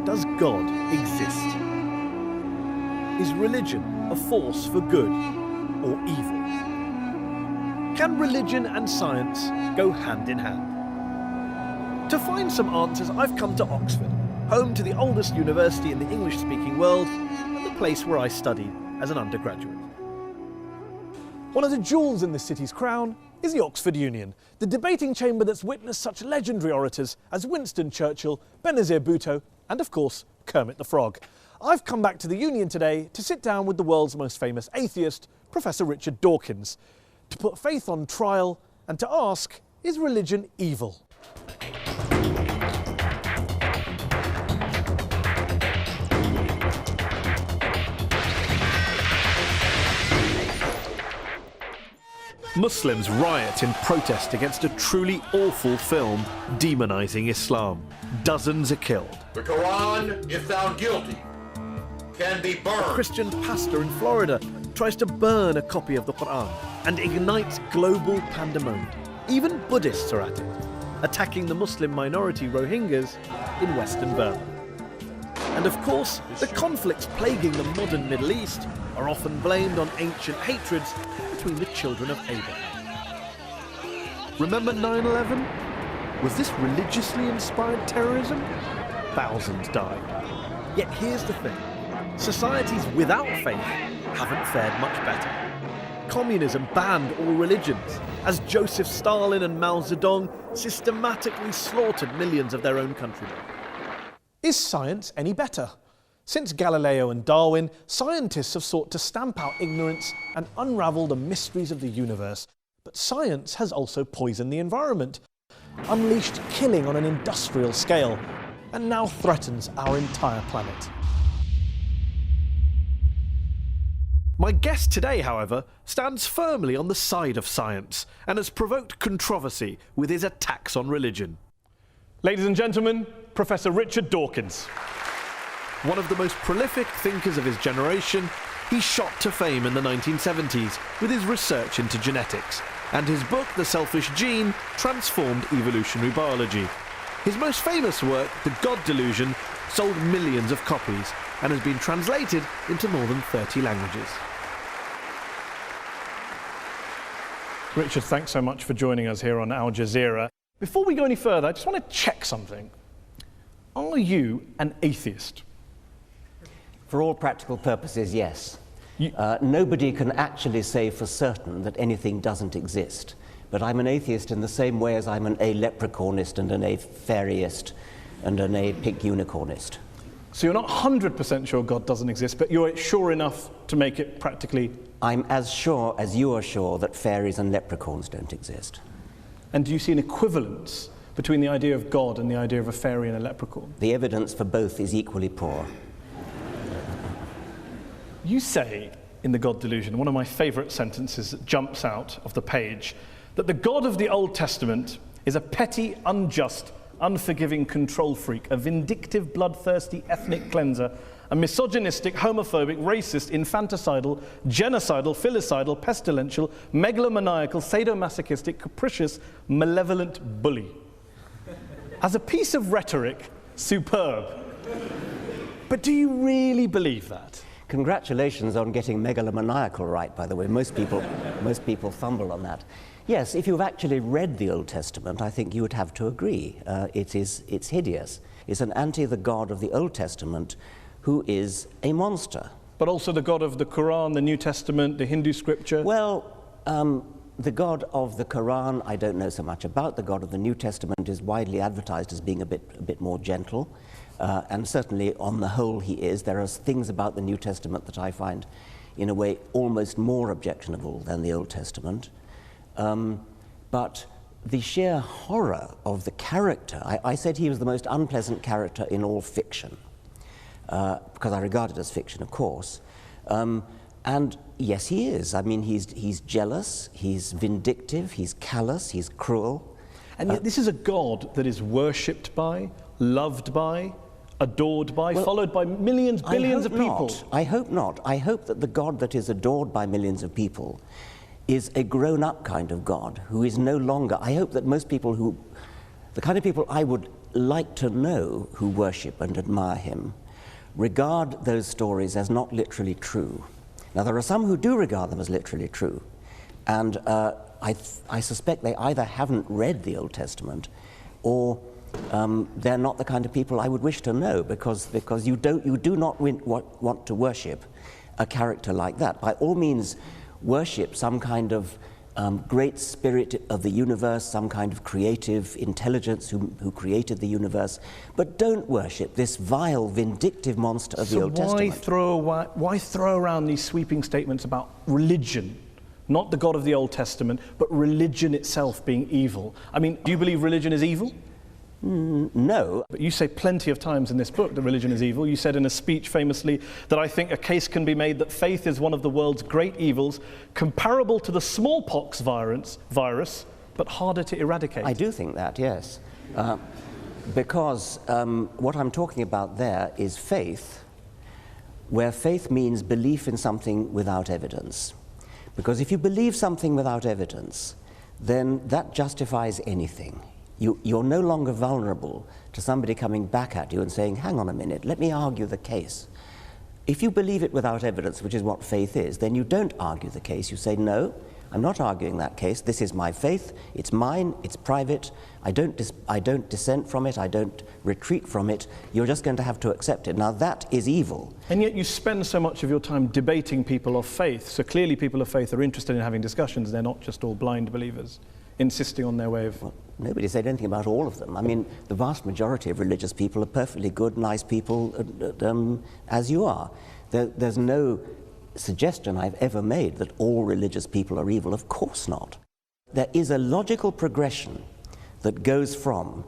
Does God exist? Is religion a force for good or evil? Can religion and science go hand in hand? To find some answers, I've come to Oxford, home to the oldest university in the English-speaking world and the place where I studied as an undergraduate. One of the jewels in the city's crown is the Oxford Union, the debating chamber that's witnessed such legendary orators as Winston Churchill, Benazir Bhutto and, of course, Kermit the Frog. I've come back to the Union today to sit down with the world's most famous atheist, Professor Richard Dawkins, to put faith on trial and to ask, is religion evil? Muslims riot in protest against a truly awful film demonising Islam. Dozens are killed. The Quran, if found guilty, can be burned. A Christian pastor in Florida tries to burn a copy of the Quran and ignites global pandemonium. Even Buddhists are at it, attacking the Muslim minority Rohingyas in Western Burma. And of course, the conflicts plaguing the modern Middle East are often blamed on ancient hatreds between the children of Abraham. Remember 9/11? Was this religiously inspired terrorism? Thousands died. Yet here's the thing. Societies without faith haven't fared much better. Communism banned all religions, as Joseph Stalin and Mao Zedong systematically slaughtered millions of their own countrymen. Is science any better? Since Galileo and Darwin, scientists have sought to stamp out ignorance and unravel the mysteries of the universe. But science has also poisoned the environment, unleashed killing on an industrial scale, and now threatens our entire planet. My guest today, however, stands firmly on the side of science and has provoked controversy with his attacks on religion. Ladies and gentlemen, Professor Richard Dawkins. One of the most prolific thinkers of his generation, he shot to fame in the 1970s with his research into genetics, and his book, The Selfish Gene, transformed evolutionary biology. His most famous work, The God Delusion, sold millions of copies and has been translated into more than 30 languages. Richard, thanks so much for joining us here on Al Jazeera. Before we go any further, I just want to check something. Are you an atheist? For all practical purposes, yes. Nobody can actually say for certain that anything doesn't exist. But I'm an atheist in the same way as I'm an a-leprechaunist and an a-fairyist and an a-pink unicornist. So you're not 100% sure God doesn't exist, but you're sure enough to make it practically... I'm as sure as you are sure that fairies and leprechauns don't exist. And do you see an equivalence between the idea of God and the idea of a fairy and a leprechaun? The evidence for both is equally poor. You say in The God Delusion, one of my favourite sentences that jumps out of the page, that the God of the Old Testament is a petty, unjust, unforgiving control freak, a vindictive, bloodthirsty ethnic cleanser, a misogynistic, homophobic, racist, infanticidal, genocidal, filicidal, pestilential, megalomaniacal, sadomasochistic, capricious, malevolent bully. As a piece of rhetoric, superb. But do you really believe that? Congratulations on getting megalomaniacal right, by the way. Most people fumble on that. Yes, if you've actually read the Old Testament, I think you would have to agree. It's hideous. It's an the God of the Old Testament who is a monster. But also the God of the Quran, the New Testament, the Hindu scripture? Well, the God of the Quran, I don't know so much about. The God of the New Testament is widely advertised as being a bit more gentle. And certainly, on the whole, he is. There are things about the New Testament that I find, in a way, almost more objectionable than the Old Testament. But the sheer horror of the character, I said he was the most unpleasant character in all fiction, because I regard it as fiction, of course. And yes, he is. I mean, he's jealous, he's vindictive, he's callous, he's cruel. And yet this is a God that is worshipped by, loved by, adored by, followed by millions, billions of people. I hope not. I hope that the God that is adored by millions of people is a grown-up kind of God who is no longer... I hope that most people who... The kind of people I would like to know who worship and admire him regard those stories as not literally true. Now, there are some who do regard them as literally true, and I suspect they either haven't read the Old Testament or they're not the kind of people I would wish to know, because you do not want to worship a character like that. By all means, worship some kind of great spirit of the universe, some kind of creative intelligence who created the universe, but don't worship this vile, vindictive monster of the Old Testament. Why throw around these sweeping statements about religion? Not the God of the Old Testament, but religion itself being evil. I mean, do you believe religion is evil? No. But you say plenty of times in this book that religion is evil. You said in a speech famously that I think a case can be made that faith is one of the world's great evils, comparable to the smallpox virus, but harder to eradicate. I do think that, yes. Because what I'm talking about there is faith, where faith means belief in something without evidence. Because if you believe something without evidence, then that justifies anything. You're no longer vulnerable to somebody coming back at you and saying, hang on a minute, let me argue the case. If you believe it without evidence, which is what faith is, then you don't argue the case. You say, no, I'm not arguing that case. This is my faith. It's mine. It's private. I don't dissent from it. I don't retreat from it. You're just going to have to accept it. Now, that is evil. And yet you spend so much of your time debating people of faith. So clearly people of faith are interested in having discussions. They're not just all blind believers, insisting on their way of... Well, nobody said anything about all of them. I mean, the vast majority of religious people are perfectly good, nice people, as you are. There's no suggestion I've ever made that all religious people are evil. Of course not. There is a logical progression that goes from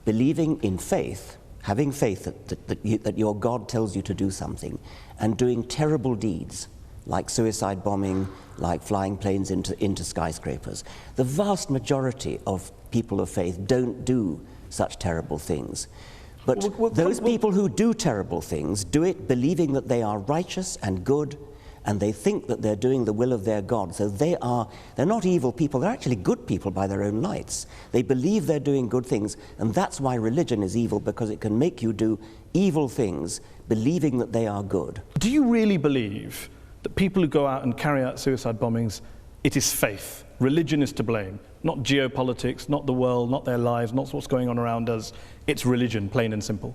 believing in faith, having faith that your God tells you to do something, and doing terrible deeds, like suicide bombing, like flying planes into skyscrapers. The vast majority of people of faith don't do such terrible things. But those people who do terrible things do it believing that they are righteous and good, and they think that they're doing the will of their God. So they're not evil people, they're actually good people by their own lights. They believe they're doing good things, and that's why religion is evil, because it can make you do evil things believing that they are good. Do you really believe that people who go out and carry out suicide bombings, it is faith? Religion is to blame, not geopolitics, not the world, not their lives, not what's going on around us. It's religion, plain and simple.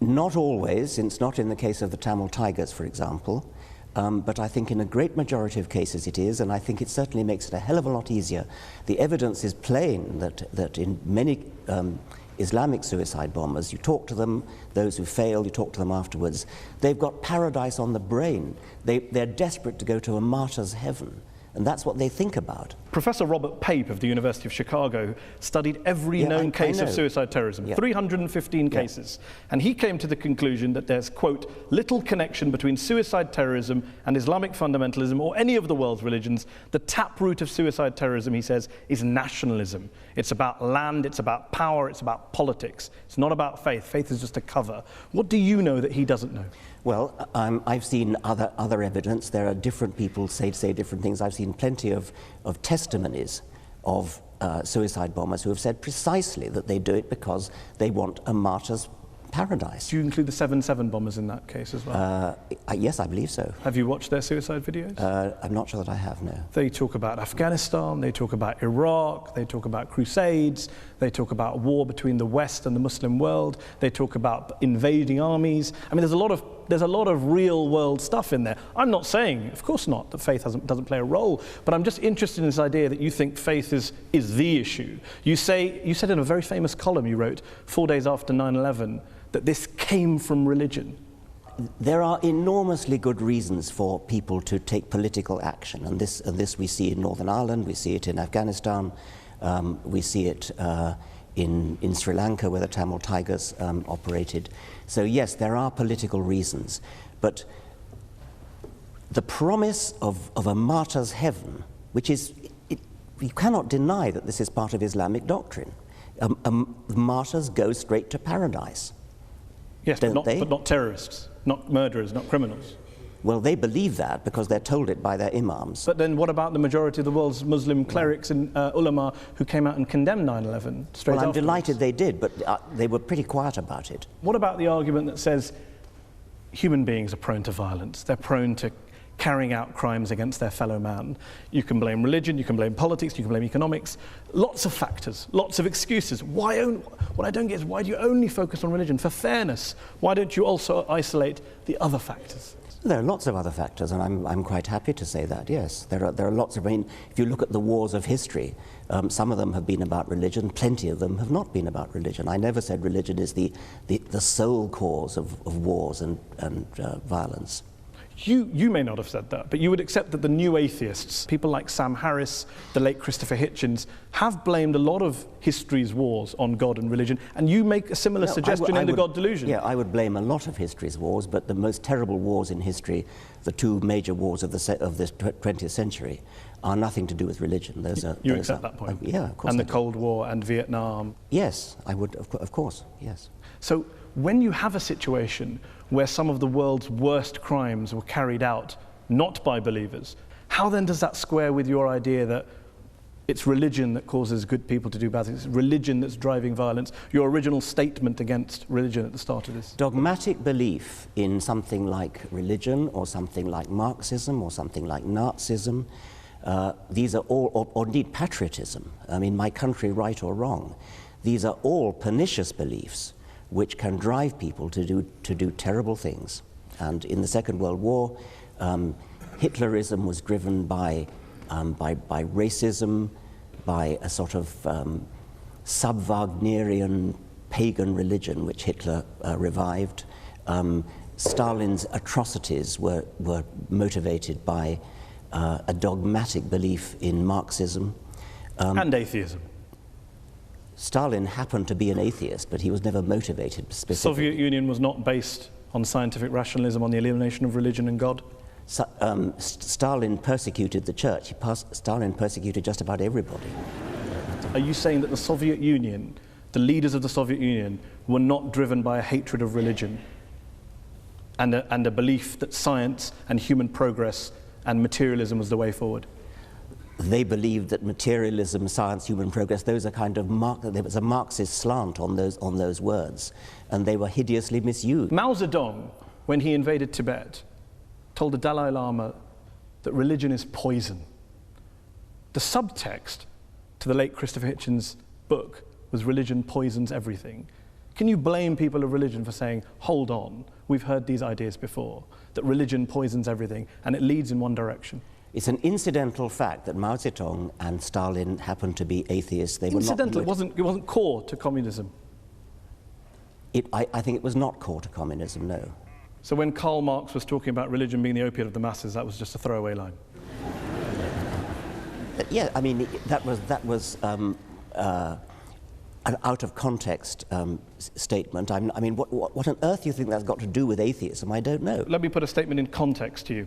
Not always, it's not in the case of the Tamil Tigers, for example. But I think in a great majority of cases it is, and I think it certainly makes it a hell of a lot easier. The evidence is plain that in many Islamic suicide bombers, you talk to them, those who fail, you talk to them afterwards, they've got paradise on the brain. They're desperate to go to a martyr's heaven. And that's what they think about. Professor Robert Pape of the University of Chicago studied every known case of suicide terrorism, 315 cases. And he came to the conclusion that there's, quote, little connection between suicide terrorism and Islamic fundamentalism or any of the world's religions. The taproot of suicide terrorism, he says, is nationalism. It's about land, it's about power, it's about politics. It's not about faith. Faith is just a cover. What do you know that he doesn't know? Well, I've seen other evidence. There are different people say different things. I've seen plenty of testimonies of suicide bombers who have said precisely that they do it because they want a martyr's paradise. Do you include the 7/7 bombers in that case as well? Yes, I believe so. Have you watched their suicide videos? I'm not sure that I have, no. They talk about Afghanistan, they talk about Iraq, they talk about crusades, they talk about war between the West and the Muslim world, they talk about invading armies. I mean, there's a lot of real world stuff in there. I'm not saying, of course not, that faith doesn't play a role, but I'm just interested in this idea that you think faith is the issue. You said in a very famous column you wrote 4 days after 9/11 that this came from religion. There are enormously good reasons for people to take political action, and this we see in Northern Ireland, we see it in Afghanistan, we see it in Sri Lanka, where the Tamil Tigers operated. So yes, there are political reasons, but the promise of a martyr's heaven, which is, you cannot deny that this is part of Islamic doctrine. Martyrs go straight to paradise. Yes, but not terrorists, not murderers, not criminals. Well, they believe that because they're told it by their imams. But then what about the majority of the world's Muslim clerics and ulama who came out and condemned 9/11 straight Well, I'm afterwards? delighted they did, but they were pretty quiet about it. What about the argument that says human beings are prone to violence, they're prone to carrying out crimes against their fellow man? You can blame religion, you can blame politics, you can blame economics, lots of factors, lots of excuses. What I don't get is, why do you only focus on religion? For fairness, why don't you also isolate the other factors? There are lots of other factors, and I'm quite happy to say that, yes. There are lots of, I mean, if you look at the wars of history, some of them have been about religion, plenty of them have not been about religion. I never said religion is the sole cause of wars and violence. You may not have said that, but you would accept that the new atheists, people like Sam Harris, the late Christopher Hitchens, have blamed a lot of history's wars on God and religion, and you make a similar suggestion in The God Delusion. Yeah, I would blame a lot of history's wars, but the most terrible wars in history, the two major wars of the 20th century, are nothing to do with religion. You accept that point? Yeah, of course. And the Cold War and Vietnam? Yes, I would, of course, yes. So when you have a situation where some of the world's worst crimes were carried out not by believers, how then does that square with your idea that it's religion that causes good people to do bad things, it's religion that's driving violence, your original statement against religion at the start of this? Dogmatic belief in something like religion or something like Marxism or something like Nazism, these are all, or indeed patriotism, I mean, my country right or wrong, these are all pernicious beliefs which can drive people to do terrible things. And in the Second World War, Hitlerism was driven by racism, by a sort of sub-Wagnerian pagan religion which Hitler revived. Stalin's atrocities were motivated by a dogmatic belief in Marxism. And atheism. Stalin happened to be an atheist, but he was never motivated The specifically. Soviet Union was not based on scientific rationalism, on the elimination of religion and God? Stalin persecuted the church. Stalin persecuted just about everybody. Are you saying that the Soviet Union, the leaders of the Soviet Union, were not driven by a hatred of religion and a belief that science and human progress and materialism was the way forward? They believed that materialism, science, human progress, those are kind of there was a Marxist slant on those words, and they were hideously misused. Mao Zedong, when he invaded Tibet, told the Dalai Lama that religion is poison. The subtext to the late Christopher Hitchens' book was religion poisons everything. Can you blame people of religion for saying, hold on, we've heard these ideas before, that religion poisons everything and it leads in one direction? It's an incidental fact that Mao Zedong and Stalin happened to be atheists. They Incidental, were not. it wasn't core to communism. I think it was not core to communism, no. So when Karl Marx was talking about religion being the opiate of the masses, that was just a throwaway line. Yeah, I mean, that was an out of context statement. I mean, what on earth do you think that's got to do with atheism? I don't know. Let me put a statement in context to you.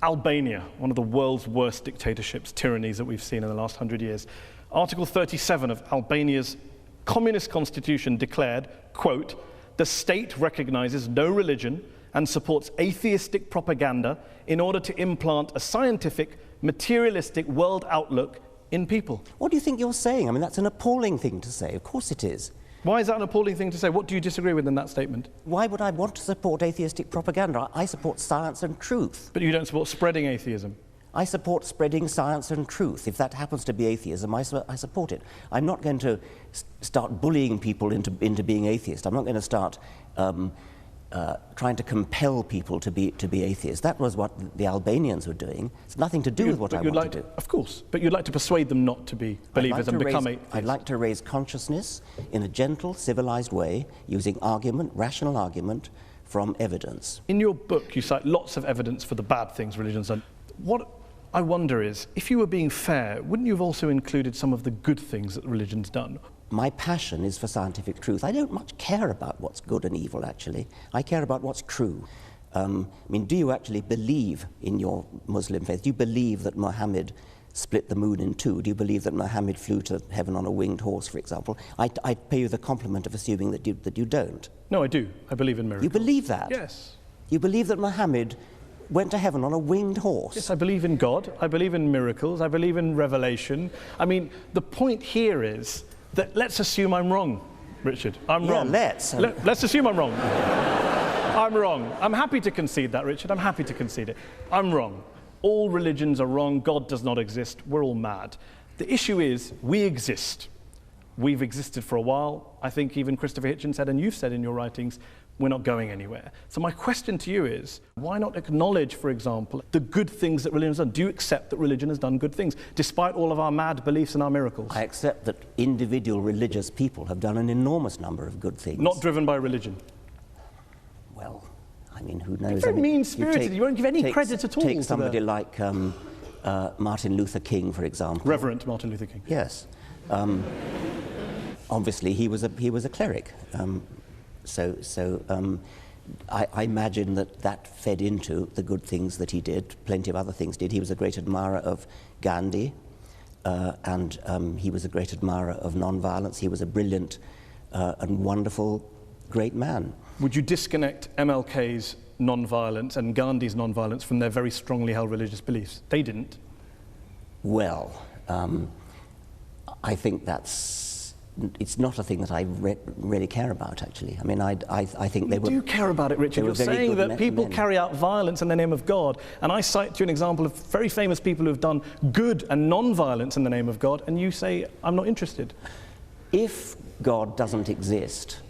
Albania, one of the world's worst dictatorships, tyrannies that we've seen in the last 100 years. Article 37 of Albania's communist constitution declared, quote, "The state recognizes no religion and supports atheistic propaganda in order to implant a scientific, materialistic world outlook in people." What do you think you're saying? I mean, that's an appalling thing to say. Of course it is. Why is that an appalling thing to say? What do you disagree with in that statement? Why would I want to support atheistic propaganda? I support science and truth. But you don't support spreading atheism. I support spreading science and truth. If that happens to be atheism, I support it. I'm not going to start bullying people into being atheist. I'm not going to start trying to compel people to be atheists. That was what the Albanians were doing. It's nothing to do with what I want to do. Of course, but you'd like to persuade them not to be believers and become atheists. I'd like to raise consciousness in a gentle, civilized way, using argument, rational argument, from evidence. In your book, you cite lots of evidence for the bad things religion's done. What I wonder is, if you were being fair, wouldn't you have also included some of the good things that religion's done? My passion is for scientific truth. I don't much care about what's good and evil, actually. I care about what's true. I mean, do you actually believe in your Muslim faith? Do you believe that Muhammad split the moon in two? Do you believe that Muhammad flew to heaven on a winged horse, for example? I pay you the compliment of assuming that you don't. No, I do. I believe in miracles. You believe that? Yes. You believe that Muhammad went to heaven on a winged horse. Yes, I believe in God. I believe in miracles. I believe in revelation. I mean, the point here is that let's assume I'm wrong, Richard. I'm wrong. Let's. Let's assume I'm wrong. I'm wrong. I'm happy to concede that, Richard. I'm happy to concede it. I'm wrong. All religions are wrong. God does not exist. We're all mad. The issue is we exist. We've existed for a while. I think even Christopher Hitchens said, and you've said in your writings, we're not going anywhere. So my question to you is, why not acknowledge, for example, the good things that religion has done? Do you accept that religion has done good things, despite all of our mad beliefs and our miracles? I accept that individual religious people have done an enormous number of good things. Not driven by religion? Well, I mean, who knows? You're very mean-spirited. You won't give any credit at all Take to somebody like Martin Luther King, for example. Reverend Martin Luther King. Yes. Obviously, he was a cleric. I imagine that fed into the good things that he did. Plenty of other things did. He was a great admirer of Gandhi, and he was a great admirer of non-violence. He was a brilliant and wonderful, great man. Would you disconnect MLK's non-violence and Gandhi's non-violence from their very strongly held religious beliefs? They didn't. Well, I think it's not a thing that I really care about, actually. I mean, I think they were... You do care about it, Richard. You're saying that people carry out violence in the name of God, and I cite to you an example of very famous people who have done good and non-violence in the name of God, and you say, I'm not interested. If God doesn't exist,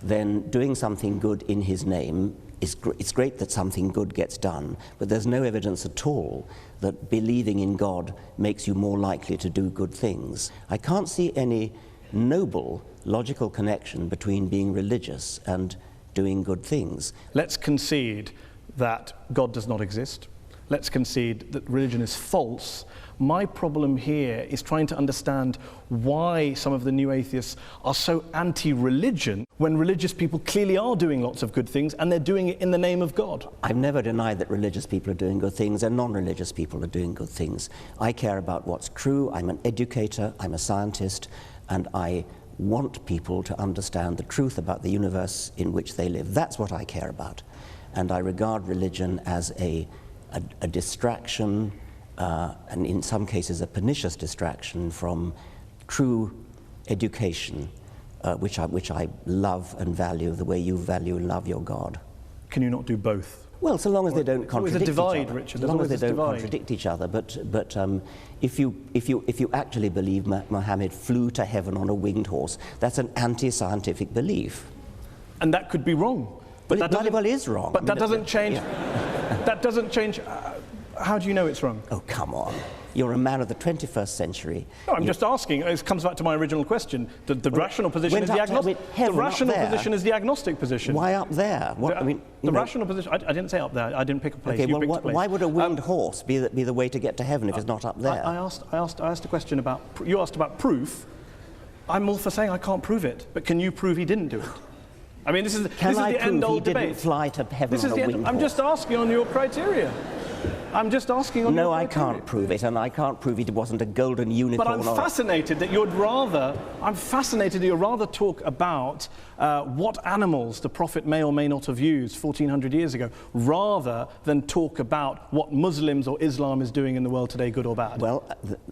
then doing something good in his name it's great that something good gets done, but there's no evidence at all that believing in God makes you more likely to do good things. I can't see any noble, logical connection between being religious and doing good things. Let's concede that God does not exist. Let's concede that religion is false. My problem here is trying to understand why some of the new atheists are so anti-religion when religious people clearly are doing lots of good things and they're doing it in the name of God. I've never denied that religious people are doing good things and non-religious people are doing good things. I care about what's true. I'm an educator, I'm a scientist, and I want people to understand the truth about the universe in which they live. That's what I care about. And I regard religion as a distraction, and in some cases a pernicious distraction from true education, which I love and value the way you value and love your God. Can you not do both? Well, so long as they don't contradict each other. Richard. As long as they don't contradict each other. But if you actually believe Muhammad flew to heaven on a winged horse, that's an anti-scientific belief. And that could be wrong. But that bloody well is wrong. But that doesn't change. Yeah. That doesn't change. How do you know it's wrong? Oh, come on. You're a man of the 21st century. No, I'm just asking. It comes back to my original question. The rational position is the agnostic. The rational position is the agnostic position. Why up there? What, the rational position. I didn't say up there. I didn't pick a place. Okay, you well, picked a place. Why would a winged horse be the way to get to heaven if it's not up there? I asked a question about. You asked about proof. I'm all for saying I can't prove it, but can you prove he didn't do it? I mean, this is the end-all debate. He didn't fly to heaven on a winged horse? I'm just asking on your criteria. I'm just asking on your criteria. No, I can't prove it, and I can't prove it wasn't a golden unicorn. But I'm fascinated that you're rather talk about what animals the Prophet may or may not have used 1400 years ago, rather than talk about what Muslims or Islam is doing in the world today, good or bad. Well,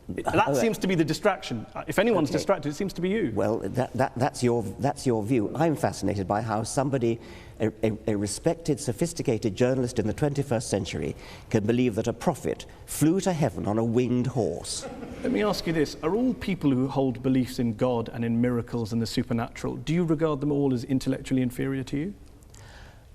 that seems to be the distraction. If anyone's distracted, it seems to be you. Well, that's your view. I'm fascinated by how somebody, a respected, sophisticated journalist in the 21st century, can believe that a prophet flew to heaven on a winged horse. Let me ask you this. Are all people who hold beliefs in God and in miracles and the supernatural, do you regard them all as intellectually inferior to you?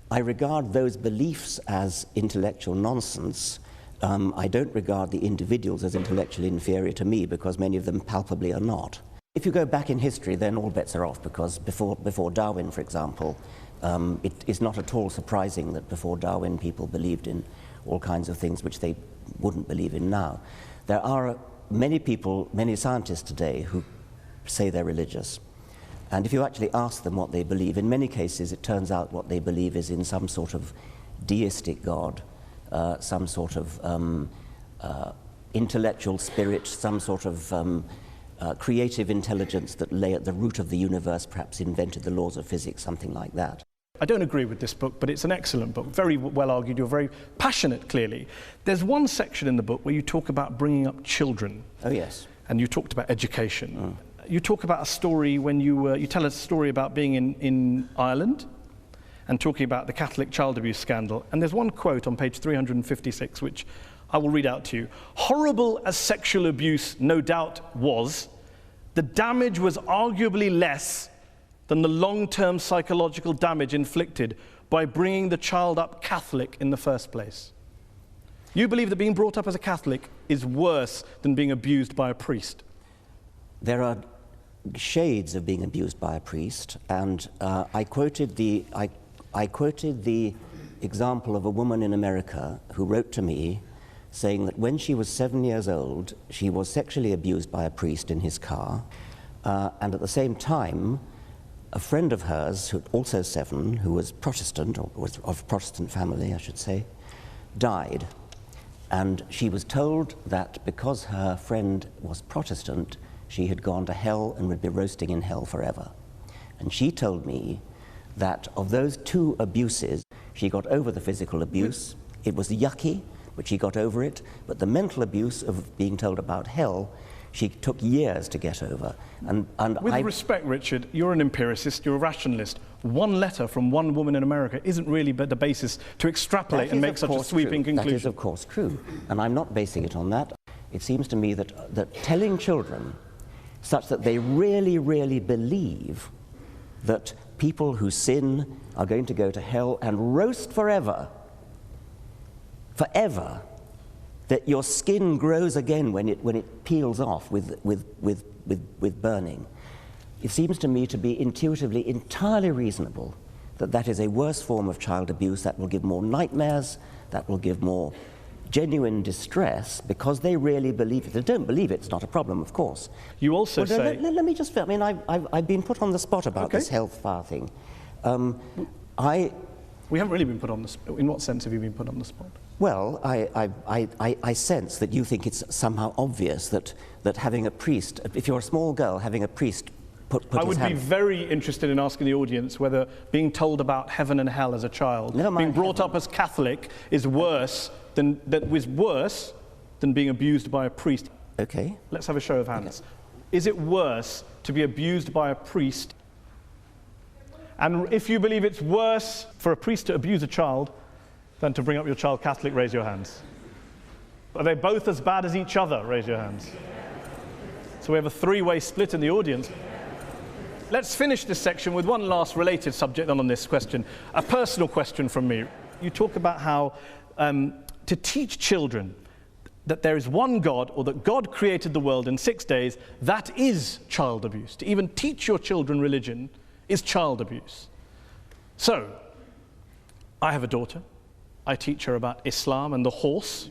I regard those beliefs as intellectual nonsense. I don't regard the individuals as intellectually inferior to me, because many of them palpably are not. If you go back in history, then all bets are off, because before Darwin, for example, it is not at all surprising that before Darwin people believed in all kinds of things which they wouldn't believe in now. There are many people, many scientists today who say they're religious. And if you actually ask them what they believe, in many cases it turns out what they believe is in some sort of deistic God, some sort of intellectual spirit, some sort of creative intelligence that lay at the root of the universe, perhaps invented the laws of physics, something like that. I don't agree with this book, but it's an excellent book, very well argued. You're very passionate, clearly. There's one section in the book where you talk about bringing up children. Oh, yes. And you talked about education. You talk about a story when you tell a story about being in Ireland and talking about the Catholic child abuse scandal. And there's one quote on page 356, which I will read out to you. Horrible as sexual abuse no doubt was, the damage was arguably less than the long-term psychological damage inflicted by bringing the child up Catholic in the first place. You believe that being brought up as a Catholic is worse than being abused by a priest? There are shades of being abused by a priest, and I quoted the example of a woman in America who wrote to me saying that when she was 7 years old, she was sexually abused by a priest in his car, and at the same time, a friend of hers, who also 7, who was Protestant, or was of Protestant family, I should say, died. And she was told that because her friend was Protestant, she had gone to hell and would be roasting in hell forever. And she told me that of those 2 abuses, she got over the physical abuse. It was yucky, but she got over it. But the mental abuse of being told about hell, she took years to get over. And With respect, Richard, you're an empiricist, you're a rationalist. One letter from one woman in America isn't really the basis to extrapolate and make such a sweeping conclusion. That is, of course, true. And I'm not basing it on that. It seems to me that telling children such that they really, really believe that people who sin are going to go to hell and roast forever, that your skin grows again when it peels off with burning. It seems to me to be intuitively entirely reasonable that that is a worse form of child abuse, that will give more nightmares, that will give more genuine distress, because they really believe it. If they don't believe it, it's not a problem, of course. You also say... Let me just... I mean, I've been put on the spot about this health bar thing. We haven't really been put on the spot. In what sense have you been put on the spot? Well, I sense that you think it's somehow obvious that having a priest, if you're a small girl, having a priest put I would be very interested in asking the audience whether being told about heaven and hell as a child, being brought up as Catholic, is worse than being abused by a priest. Okay. Let's have a show of hands. Okay. Is it worse to be abused by a priest? And if you believe it's worse for a priest to abuse a child than to bring up your child Catholic, raise your hands. Are they both as bad as each other? Raise your hands. So we have a 3-way split in the audience. Let's finish this section with one last related subject on this question, a personal question from me. You talk about how to teach children that there is one God, or that God created the world in 6 days, that is child abuse. To even teach your children religion is child abuse. So, I have a daughter. I teach her about Islam and the horse.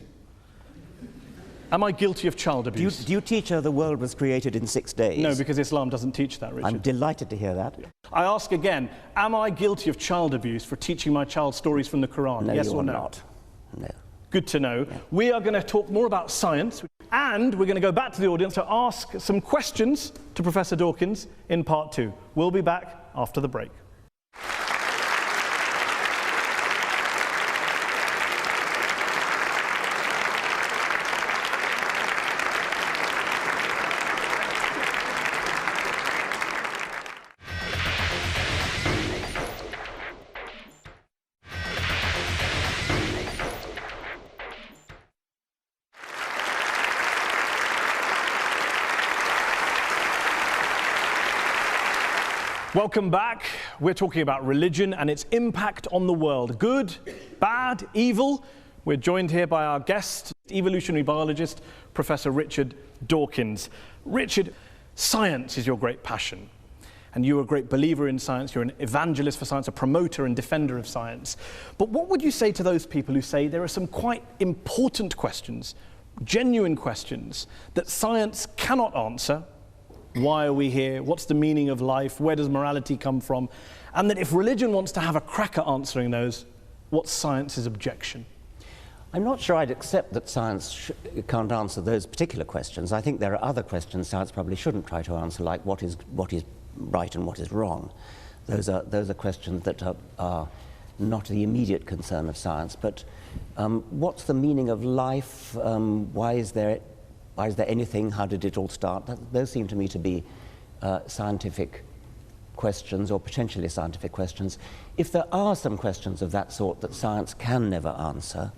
Am I guilty of child abuse? Do you teach her the world was created in 6 days? No, because Islam doesn't teach that, Richard. I'm delighted to hear that. I ask again, am I guilty of child abuse for teaching my child stories from the Quran? No, yes you're or no? Not. No. Good to know. Yeah. We are going to talk more about science, and we're going to go back to the audience to ask some questions to Professor Dawkins in part 2. We'll be back after the break. Welcome back. We're talking about religion and its impact on the world. Good, bad, evil. We're joined here by our guest, evolutionary biologist, Professor Richard Dawkins. Richard, science is your great passion, and you're a great believer in science. You're an evangelist for science, a promoter and defender of science. But what would you say to those people who say there are some quite important questions, genuine questions, that science cannot answer? Why are we here? What's the meaning of life? Where does morality come from? And that if religion wants to have a crack at answering those, what's science's objection? I'm not sure I'd accept that science can't answer those particular questions. I think there are other questions science probably shouldn't try to answer, like what is right and what is wrong. Those are questions that are not the immediate concern of science. But what's the meaning of life? Why is there anything? How did it all start? Those seem to me to be scientific questions, or potentially scientific questions. If there are some questions of that sort that science can never answer,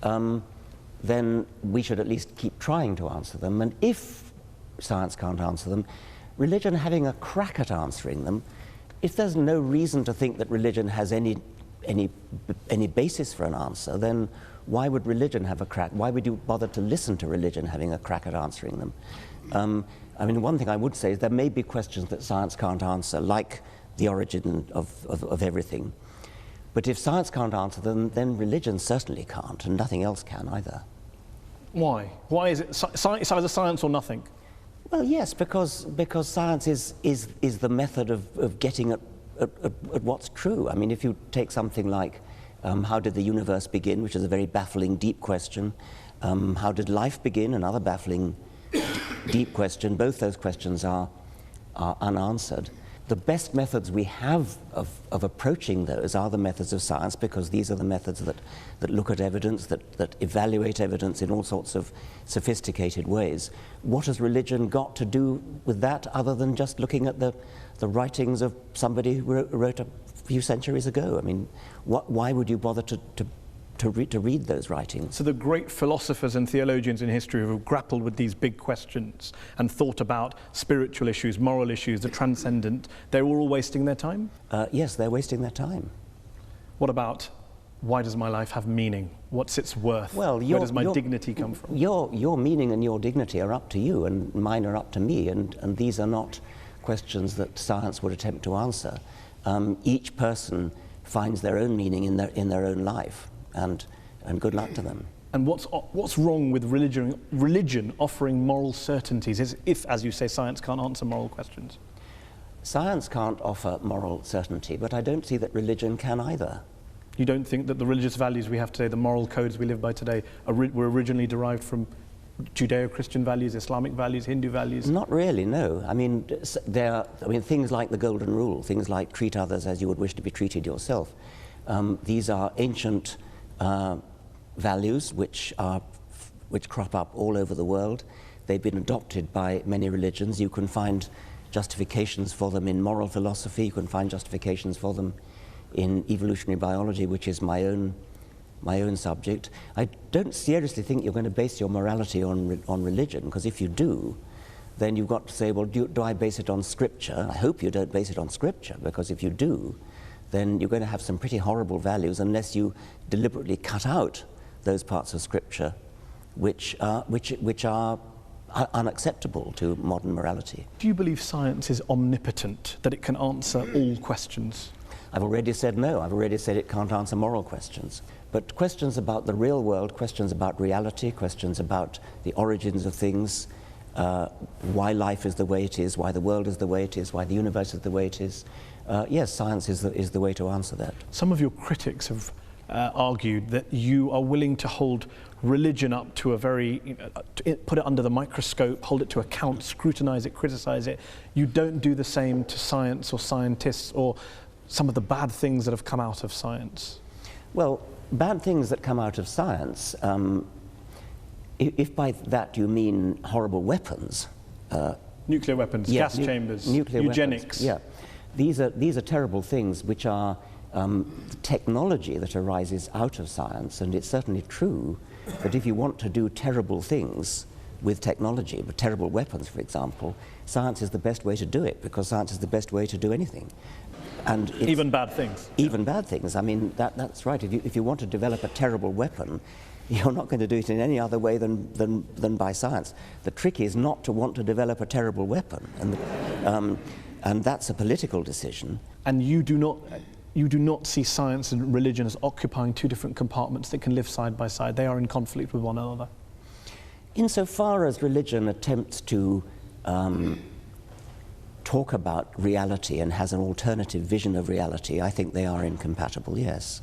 then we should at least keep trying to answer them. And if science can't answer them, religion having a crack at answering them, if there's no reason to think that religion has any basis for an answer, then why would religion have a crack? Why would you bother to listen to religion having a crack at answering them? I mean, one thing I would say is there may be questions that science can't answer, like the origin of everything. But if science can't answer them, then religion certainly can't, and nothing else can either. Why? Why is it it's either science or nothing? Well, yes, because science is the method of getting at what's true. I mean, if you take something like how did the universe begin, which is a very baffling, deep question. How did life begin? Another baffling, deep question. Both those questions are unanswered. The best methods we have of approaching those are the methods of science, because these are the methods that look at evidence, that evaluate evidence in all sorts of sophisticated ways. What has religion got to do with that, other than just looking at the writings of somebody who wrote a few centuries ago? I mean, why would you bother to read those writings? So the great philosophers and theologians in history who have grappled with these big questions and thought about spiritual issues, moral issues, the transcendent, they're all wasting their time? Yes, they're wasting their time. What about, why does my life have meaning? What's its worth? Well, where does my dignity come from? Your meaning and your dignity are up to you, and mine are up to me, and these are not questions that science would attempt to answer. Each person finds their own meaning in their own life. And good luck to them. And what's wrong with religion offering moral certainties if, as you say, science can't answer moral questions? Science can't offer moral certainty, but I don't see that religion can either. You don't think that the religious values we have today, the moral codes we live by today, were originally derived from Judeo-Christian values, Islamic values, Hindu values? Not really, no. I mean, things like the Golden Rule, things like treat others as you would wish to be treated yourself. These are ancient values which crop up all over the world. They've been adopted by many religions. You can find justifications for them in moral philosophy. You can find justifications for them in evolutionary biology, which is my own subject. I don't seriously think you're going to base your morality on religion, because if you do, then you've got to say, well, do I base it on Scripture? I hope you don't base it on Scripture, because if you do, then you're going to have some pretty horrible values unless you deliberately cut out those parts of Scripture which are unacceptable to modern morality. Do you believe science is omnipotent, that it can answer all questions? I've already said no. I've already said it can't answer moral questions. But questions about the real world, questions about reality, questions about the origins of things, why life is the way it is, why the world is the way it is, why the universe is the way it is, yes, science is the way to answer that. Some of your critics have argued that you are willing to hold religion up to put it under the microscope, hold it to account, scrutinize it, criticize it. You don't do the same to science or scientists or some of the bad things that have come out of science. Well, bad things that come out of science, if by that you mean horrible weapons. Nuclear weapons, yeah, gas chambers, nuclear eugenics. Weapons, yeah. These are terrible things which are technology that arises out of science, and it's certainly true that if you want to do terrible things with technology, with terrible weapons, for example, science is the best way to do it, because science is the best way to do anything. And even bad things. Even bad things. I mean, that's right. If you want to develop a terrible weapon, you're not going to do it in any other way than by science. The trick is not to want to develop a terrible weapon, and that's a political decision. And you do not see science and religion as occupying two different compartments that can live side by side. They are in conflict with one another. Insofar as religion attempts to talk about reality and has an alternative vision of reality, I think they are incompatible, yes.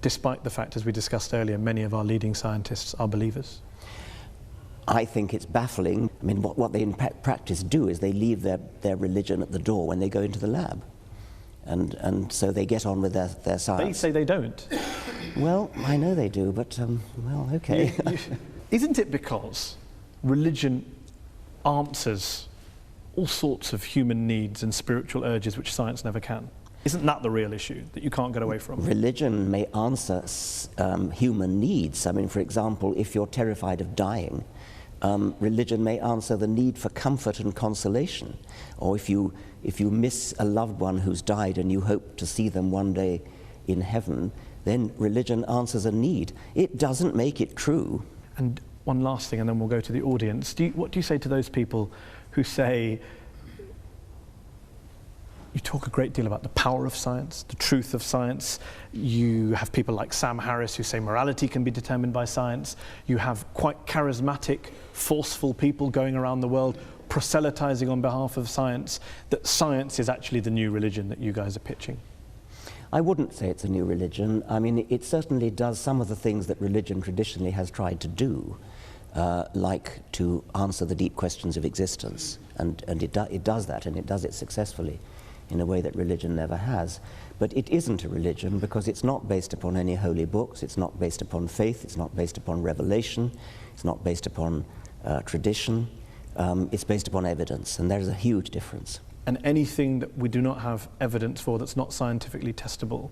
Despite the fact, as we discussed earlier, many of our leading scientists are believers? I think it's baffling. I mean, what they in practice do is they leave their religion at the door when they go into the lab. And so they get on with their science. They say they don't. Well, I know they do, but, well, okay. Isn't it because religion answers all sorts of human needs and spiritual urges which science never can? Isn't that the real issue that you can't get away from? Religion may answer human needs. I mean, for example, if you're terrified of dying, religion may answer the need for comfort and consolation. Or if you miss a loved one who's died and you hope to see them one day in heaven, then religion answers a need. It doesn't make it true. And one last thing, and then we'll go to the audience. What do you say to those people who say, you talk a great deal about the power of science, the truth of science. You have people like Sam Harris who say morality can be determined by science. You have quite charismatic, forceful people going around the world proselytizing on behalf of science, that science is actually the new religion that you guys are pitching. I wouldn't say it's a new religion. I mean, it certainly does some of the things that religion traditionally has tried to do, like to answer the deep questions of existence. And it does that, and it does it successfully in a way that religion never has. But it isn't a religion because it's not based upon any holy books, it's not based upon faith, it's not based upon revelation, it's not based upon tradition, it's based upon evidence, and there's a huge difference. And anything that we do not have evidence for that's not scientifically testable,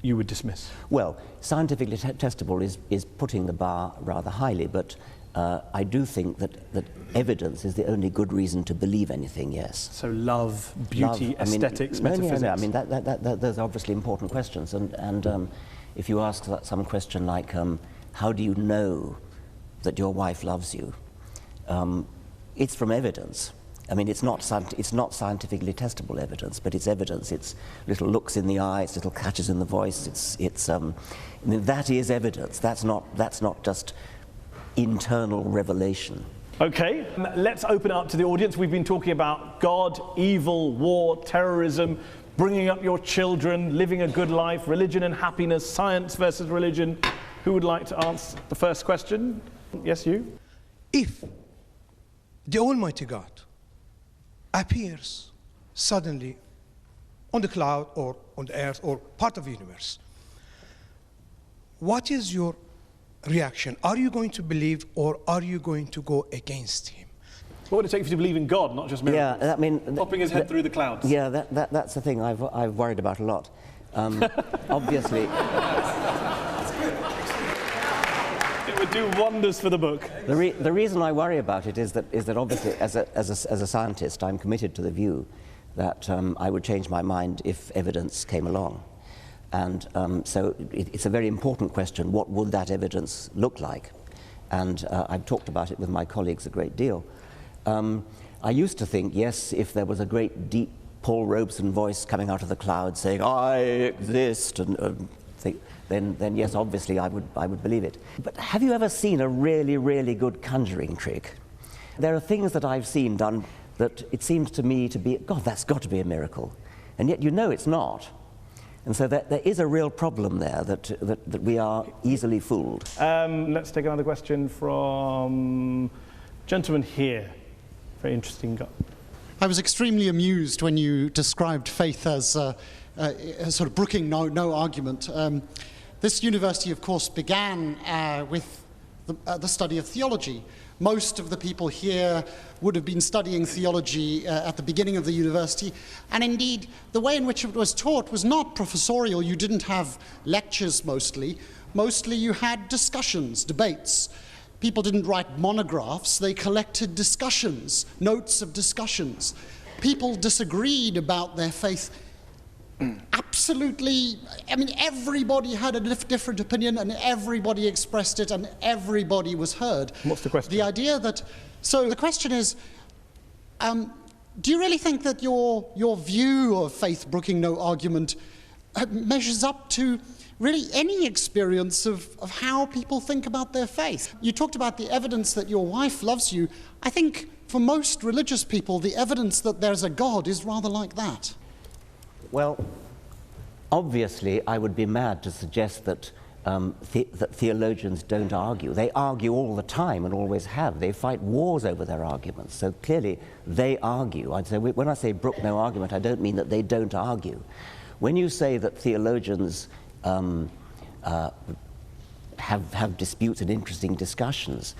you would dismiss? Well, scientifically testable is putting the bar rather highly, but I do think that evidence is the only good reason to believe anything, yes. So love, beauty, aesthetics, metaphysics? No, I mean, those are obviously important questions. And if you ask some question like, how do you know that your wife loves you? It's from evidence. I mean, it's not scientifically testable evidence, but it's evidence. It's little looks in the eye, it's little catches in the voice. I mean, that is evidence. That's not just internal revelation. Okay, let's open it up to the audience. We've been talking about God, evil, war, terrorism, bringing up your children, living a good life, religion and happiness, science versus religion. Who would like to answer the first question? Yes, you? If the Almighty God appears suddenly on the cloud or on the earth or part of the universe, what is your reaction? Are you going to believe or are you going to go against him? What would it take for you to believe in God, not just miracles? Yeah, I mean, popping his head through the clouds. Yeah, that's the thing I've worried about a lot. Obviously, it would do wonders for the book. the reason I worry about it is that obviously, as a scientist, I'm committed to the view that I would change my mind if evidence came along. And so it's a very important question. What would that evidence look like? And I've talked about it with my colleagues a great deal. I used to think, yes, if there was a great deep Paul Robeson voice coming out of the clouds saying, I exist, then yes, obviously I would believe it. But have you ever seen a really, really good conjuring trick? There are things that I've seen done that it seems to me to be, God, that's got to be a miracle. And yet you know it's not. And so there is a real problem there that we are easily fooled. Let's take another question from gentleman here. Very interesting guy. I was extremely amused when you described faith as sort of brooking no argument. This university, of course, began with the study of theology. Most of the people here would have been studying theology at the beginning of the university, and indeed the way in which it was taught was not professorial. You didn't have lectures mostly. Mostly you had discussions, debates. People didn't write monographs, they collected discussions, notes of discussions. People disagreed about their faith. Absolutely, I mean, everybody had a different opinion and everybody expressed it and everybody was heard. What's the question? The idea that, so the question is, do you really think that your view of faith brooking no argument measures up to really any experience of how people think about their faith? You talked about the evidence that your wife loves you. I think for most religious people, the evidence that there's a God is rather like that. Well, obviously, I would be mad to suggest that that theologians don't argue. They argue all the time and always have. They fight wars over their arguments. So clearly they argue. I'd say, when I say brook no argument, I don't mean that they don't argue. When you say that theologians have disputes and interesting discussions,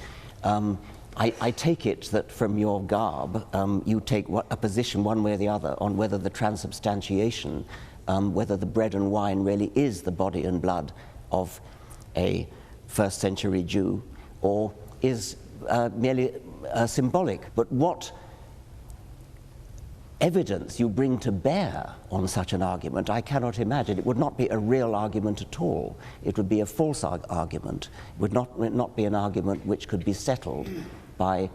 I take it that from your garb, you take a position one way or the other on whether the transubstantiation, whether the bread and wine really is the body and blood of a first century Jew, or is merely symbolic. But what evidence you bring to bear on such an argument, I cannot imagine. It would not be a real argument at all. It would be a false argument. It would not be an argument which could be settled by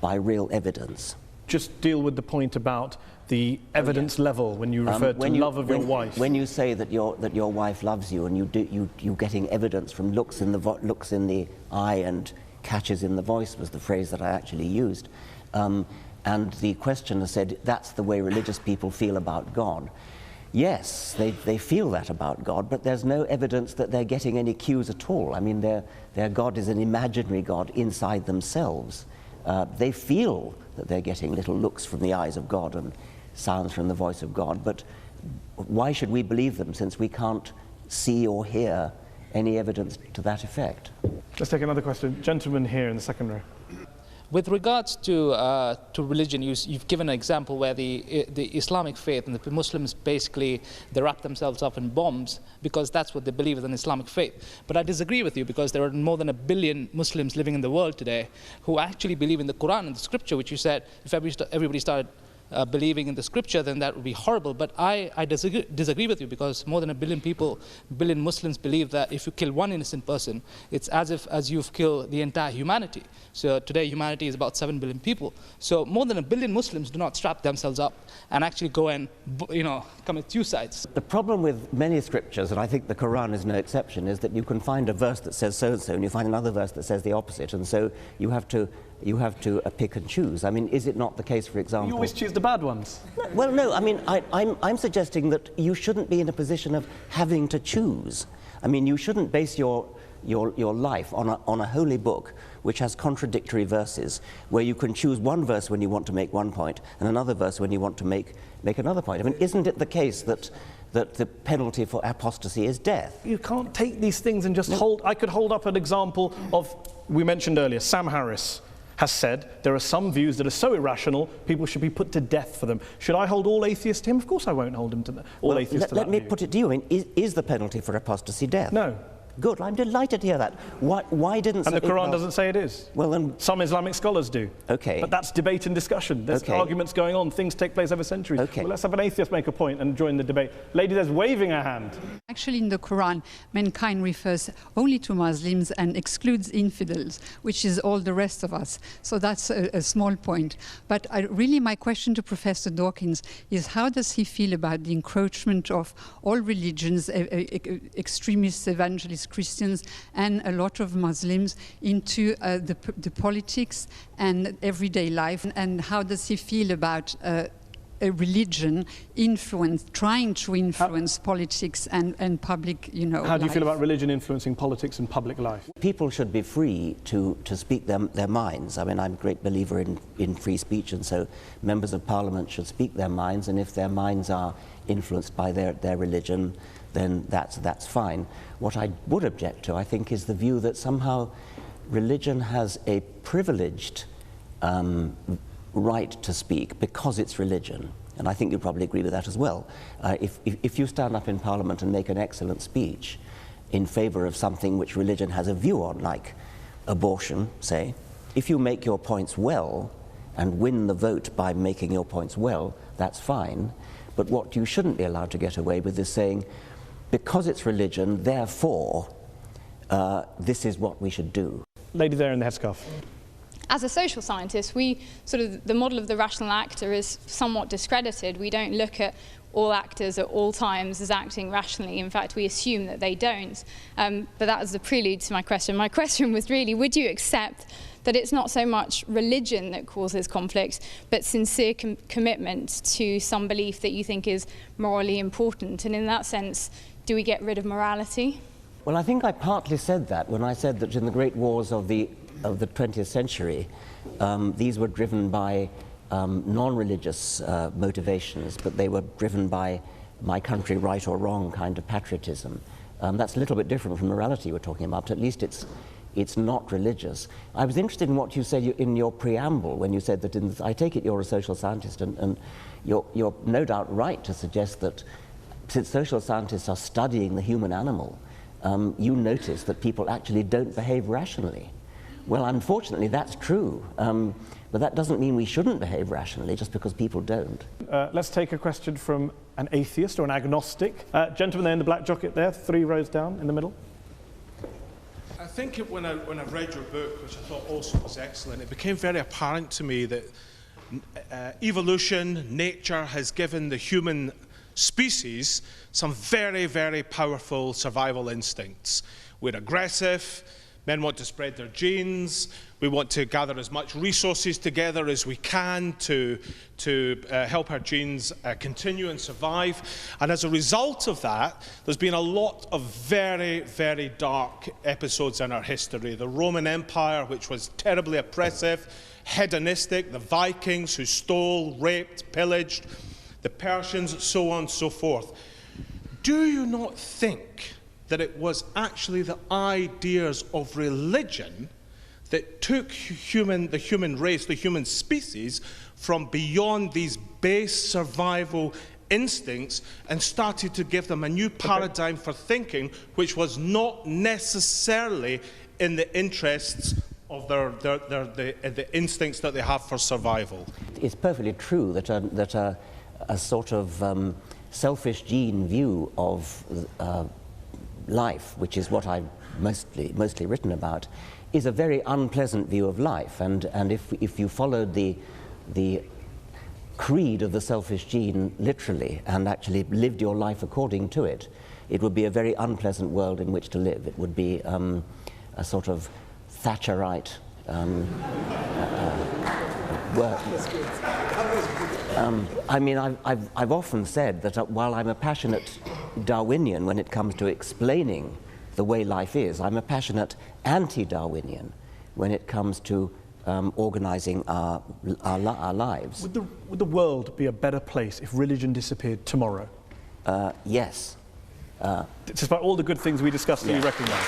real evidence. Just deal with the point about the evidence level when you referred to love of your wife. When you say that your wife loves you, and you're getting evidence from looks in the eye and catches in the voice was the phrase that I actually used. And the questioner said, that's the way religious people feel about God. Yes, they feel that about God, but there's no evidence that they're getting any cues at all. I mean, their God is an imaginary God inside themselves. They feel that they're getting little looks from the eyes of God and sounds from the voice of God, but why should we believe them since we can't see or hear any evidence to that effect? Let's take another question. Gentleman here in the second row. With regards to religion, you've given an example where the Islamic faith and the Muslims basically, they wrap themselves up in bombs because that's what they believe is an Islamic faith. But I disagree with you, because there are more than 1 billion Muslims living in the world today who actually believe in the Quran and the scripture, which you said if everybody started believing in the scripture, then that would be horrible. But I disagree with you, because more than 1 billion Muslims believe that if you kill one innocent person, it's as you've killed the entire humanity. So today humanity is about 7 billion people. So more than 1 billion Muslims do not strap themselves up and actually go and commit suicides. The problem with many scriptures, and I think the Quran is no exception, is that you can find a verse that says so-and-so, and you find another verse that says the opposite, and so you have to pick and choose. I mean, is it not the case, for example... You always choose the bad ones. Well, no, I mean, I'm suggesting that you shouldn't be in a position of having to choose. I mean, you shouldn't base your life on a holy book which has contradictory verses, where you can choose one verse when you want to make one point and another verse when you want to make another point. I mean, isn't it the case that the penalty for apostasy is death? You can't take these things and just hold... I could hold up an example of, we mentioned earlier, Sam Harris has said there are some views that are so irrational, people should be put to death for them. Should I hold all atheists to him? Of course I won't hold him to all atheists to that Let me view. put it to you. I mean, is the penalty for apostasy death? No. Good, I'm delighted to hear that. Why didn't... And the Quran doesn't say it is. Well, then... Some Islamic scholars do. Okay. But that's debate and discussion. There's arguments going on. Things take place over centuries. Okay. Well, let's have an atheist make a point and join the debate. Lady there's waving her hand. Actually, in the Quran, mankind refers only to Muslims and excludes infidels, which is all the rest of us. So that's a small point. But really, my question to Professor Dawkins is, how does he feel about the encroachment of all religions, extremists, evangelists, Christians, and a lot of Muslims into the politics and everyday life? And how does he feel about a religion trying to influence politics and public, How do you feel about religion influencing politics and public life? People should be free to speak their minds. I mean, I'm a great believer in free speech, and so members of parliament should speak their minds, and if their minds are influenced by their religion, then that's fine. What I would object to, I think, is the view that somehow religion has a privileged right to speak because it's religion. And I think you probably agree with that as well. If you stand up in Parliament and make an excellent speech in favour of something which religion has a view on, like abortion, say, if you make your points well and win the vote by making your points well, that's fine. But what you shouldn't be allowed to get away with is saying, because it's religion, therefore, this is what we should do. Lady there in the headscarf. As a social scientist, the model of the rational actor is somewhat discredited. We don't look at all actors at all times as acting rationally. In fact, we assume that they don't. But that was the prelude to my question. My question was really, would you accept that it's not so much religion that causes conflict, but sincere commitment to some belief that you think is morally important? And in that sense, do we get rid of morality? Well, I think I partly said that when I said that in the great wars of the 20th century, these were driven by non-religious motivations, but they were driven by my country, right or wrong kind of patriotism. That's a little bit different from morality we're talking about, but at least it's not religious. I was interested in what you said in your preamble when you said that, I take it you're a social scientist, and you're no doubt right to suggest that since social scientists are studying the human animal, you notice that people actually don't behave rationally. Well, unfortunately, that's true. But that doesn't mean we shouldn't behave rationally just because people don't. Let's take a question from an atheist or an agnostic. Gentleman there in the black jacket there, 3 rows down in the middle. I think when I read your book, which I thought also was excellent, it became very apparent to me that evolution, nature, has given the human species some very, very powerful survival instincts. We're aggressive. Men want to spread their genes. We want to gather as much resources together as we can to help our genes continue and survive. And as a result of that, there's been a lot of very, very dark episodes in our history. The Roman Empire, which was terribly oppressive, hedonistic, the Vikings who stole, raped, pillaged, the Persians, so on and so forth. Do you not think that it was actually the ideas of religion that took the human race, the human species, from beyond these base survival instincts and started to give them a new paradigm for thinking, which was not necessarily in the interests of the instincts that they have for survival? It's perfectly true that a sort of selfish gene view of life, which is what I've mostly written about, is a very unpleasant view of life. And if you followed the creed of the selfish gene literally and actually lived your life according to it, it would be a very unpleasant world in which to live. It would be a sort of Thatcherite work. I mean, I've often said that while I'm a passionate Darwinian when it comes to explaining the way life is, I'm a passionate anti-Darwinian when it comes to organizing our lives. Would the world be a better place if religion disappeared tomorrow? Yes. Despite all the good things we discussed, you recognise.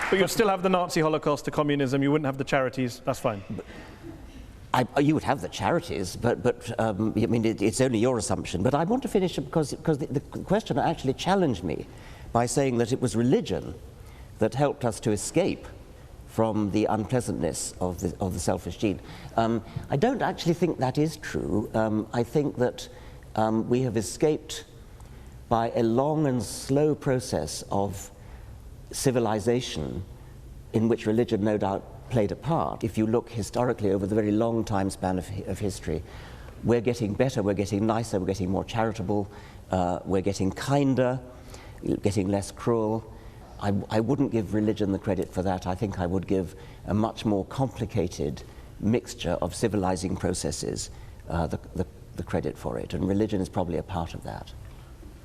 But you'd still have the Nazi Holocaust, the communism, you wouldn't have the charities, that's fine. You would have the charities, but I mean, it's only your assumption. But I want to finish because the question actually challenged me by saying that it was religion that helped us to escape from the unpleasantness of the selfish gene. I don't actually think that is true. I think that we have escaped by a long and slow process of civilization in which religion no doubt played a part. If you look historically over the very long time span of history, we're getting better, we're getting nicer, we're getting more charitable, we're getting kinder, getting less cruel. I wouldn't give religion the credit for that. I think I would give a much more complicated mixture of civilizing processes the credit for it, and religion is probably a part of that.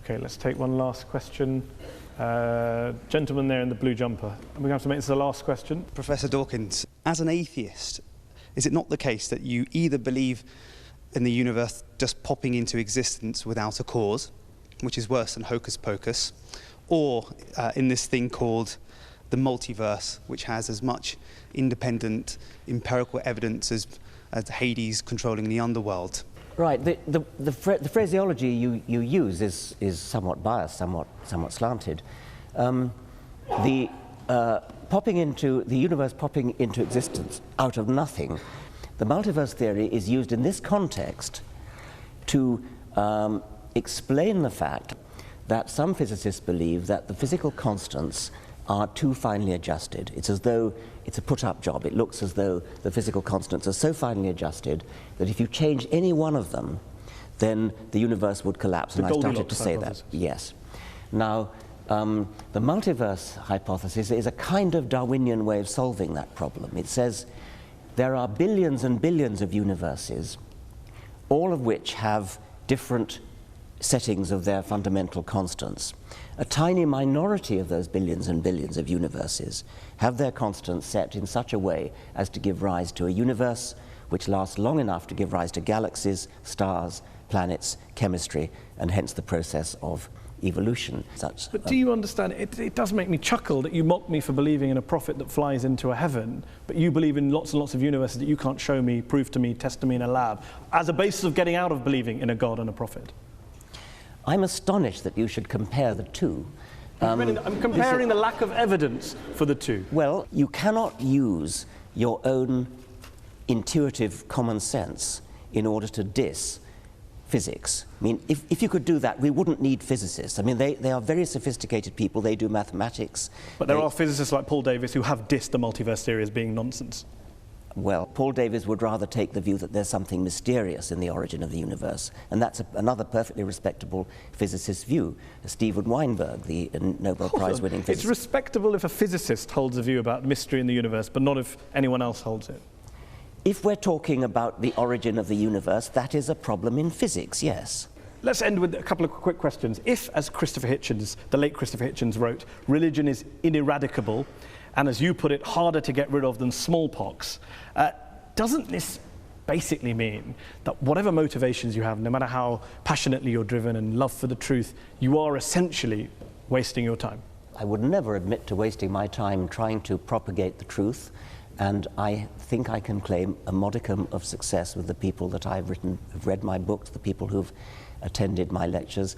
Okay, let's take one last question. Gentleman there in the blue jumper. We're going to have to make this the last question. Professor Dawkins, as an atheist, is it not the case that you either believe in the universe just popping into existence without a cause, which is worse than hocus pocus, or in this thing called the multiverse, which has as much independent empirical evidence as Hades controlling the underworld? Right. The phraseology you use is somewhat biased, somewhat slanted. The universe popping into existence out of nothing. The multiverse theory is used in this context to explain the fact that some physicists believe that the physical constants are too finely adjusted. It's as though it's a put-up job. It looks as though the physical constants are so finely adjusted that if you change any one of them, then the universe would collapse. And I started to say that. Yes. Now, the multiverse hypothesis is a kind of Darwinian way of solving that problem. It says there are billions and billions of universes, all of which have different settings of their fundamental constants. A tiny minority of those billions and billions of universes have their constants set in such a way as to give rise to a universe which lasts long enough to give rise to galaxies, stars, planets, chemistry, and hence the process of evolution. But do you understand, it does make me chuckle that you mock me for believing in a prophet that flies into a heaven, but you believe in lots and lots of universes that you can't show me, prove to me, test to me in a lab, as a basis of getting out of believing in a God and a prophet. I'm astonished that you should compare the two. I'm comparing the lack of evidence for the two. Well, you cannot use your own intuitive common sense in order to diss physics. I mean, if you could do that, we wouldn't need physicists. I mean, they are very sophisticated people. They do mathematics. But there are physicists like Paul Davies who have dissed the multiverse theory as being nonsense. Well, Paul Davies would rather take the view that there's something mysterious in the origin of the universe, and that's another perfectly respectable physicist's view. Steven Weinberg, the Nobel Prize-winning physicist. It's respectable if a physicist holds a view about mystery in the universe, but not if anyone else holds it. If we're talking about the origin of the universe, that is a problem in physics, yes. Let's end with a couple of quick questions. If, as Christopher Hitchens, the late Christopher Hitchens wrote, religion is ineradicable, and as you put it, harder to get rid of than smallpox, doesn't this basically mean that whatever motivations you have, no matter how passionately you're driven and love for the truth, you are essentially wasting your time? I would never admit to wasting my time trying to propagate the truth, and I think I can claim a modicum of success with the people that I've read my books, the people who've attended my lectures.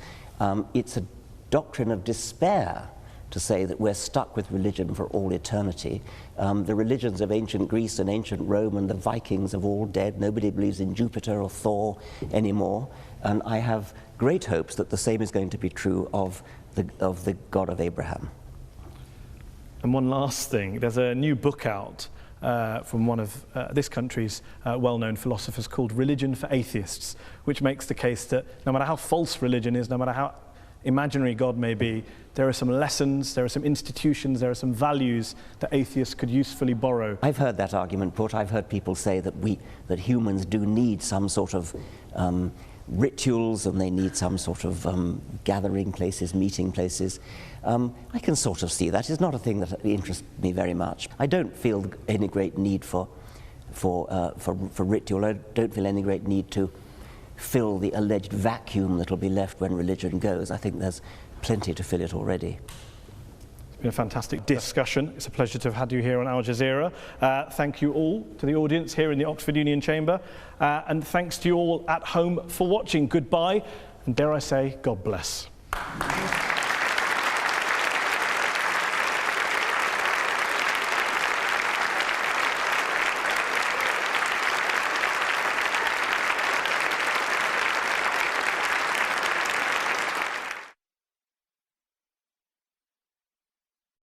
It's a doctrine of despair to say that we're stuck with religion for all eternity. The religions of ancient Greece and ancient Rome and the Vikings have all dead. Nobody believes in Jupiter or Thor anymore. And I have great hopes that the same is going to be true of the God of Abraham. And one last thing, there's a new book out from one of this country's well-known philosophers called Religion for Atheists, which makes the case that no matter how false religion is, no matter how imaginary God may be, there are some lessons, there are some institutions, there are some values that atheists could usefully borrow. I've heard that argument put. I've heard people say that humans do need some sort of rituals, and they need some sort of gathering places, meeting places. I can sort of see that. It's not a thing that interests me very much. I don't feel any great need for ritual. I don't feel any great need to fill the alleged vacuum that will be left when religion goes. I think there's plenty to fill it already. It's been a fantastic discussion. It's a pleasure to have had you here on Al Jazeera. Thank you all to the audience here in the Oxford Union Chamber, and thanks to you all at home for watching. Goodbye, and dare I say, God bless.